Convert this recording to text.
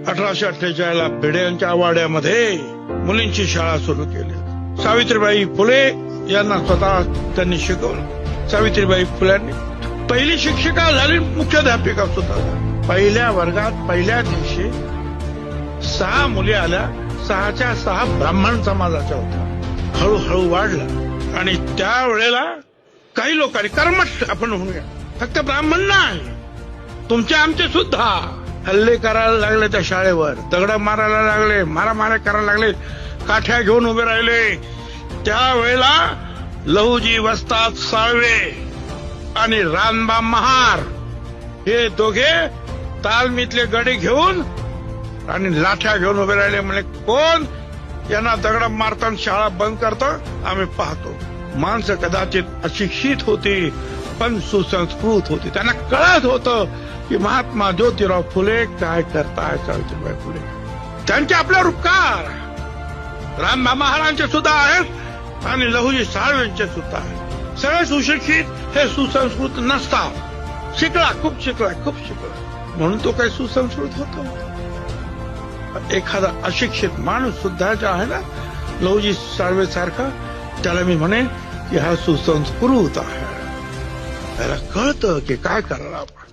1848 पेढ्यांच्या आवाड्यामध्ये मुलींची शाळा सुरू केली. सावित्रीबाई फुले यांना स्वतः त्यांनी शिकवलं. सावित्रीबाई फुल्यांनी पहिली शिक्षिका झाली, मुख्याध्यापिका सुद्धा. पहिल्या वर्गात पहिल्या दिवशी 6 मुली आल्या. 6च्या 6 ब्राह्मण समाजाच्या होत्या. हळूहळू वाढला आणि त्यावेळेला काही लोकांनी कर्मठ आपण म्हणूया, फक्त ब्राह्मण नाही, तुमचे आमचे सुद्धा हल्ले करायला लागले. त्या शाळेवर दगड मारायला लागले, मारामाऱ्या करायला लागले, काठ्या घेऊन उभे राहिले. त्यावेळेला लहुजी वस्ताद साळवे आणि रानबा महार हे दोघे तालमीतले गडे घेऊन आणि लाठ्या घेऊन उभे राहिले. म्हणजे कोण यांना दगड मारताना शाळा बंद करतं आम्ही पाहतो. माणसं कदाचित अशिक्षित होती पण सुसंस्कृत होती. त्यांना कळत होतं की महात्मा ज्योतिराव फुले काय करताय. सावित्रीबाई फुले त्यांचे आपल्यावर उपकार रामबा महाराजांचे सुद्धा आहेत आणि लहुजी साळवेंचे सुद्धा आहेत. सगळे सुशिक्षित हे सुसंस्कृत नसतात. शिकला, खूप शिकला, खूप शिकला म्हणून तो काही सुसंस्कृत होतो. एखादा अशिक्षित माणूस सुद्धा जो आहे ना लहुजी साळवे सारखा, त्याला मी म्हणेन की हा सुसंस्कृत आहे. त्याला कळतं की काय करायला आपण.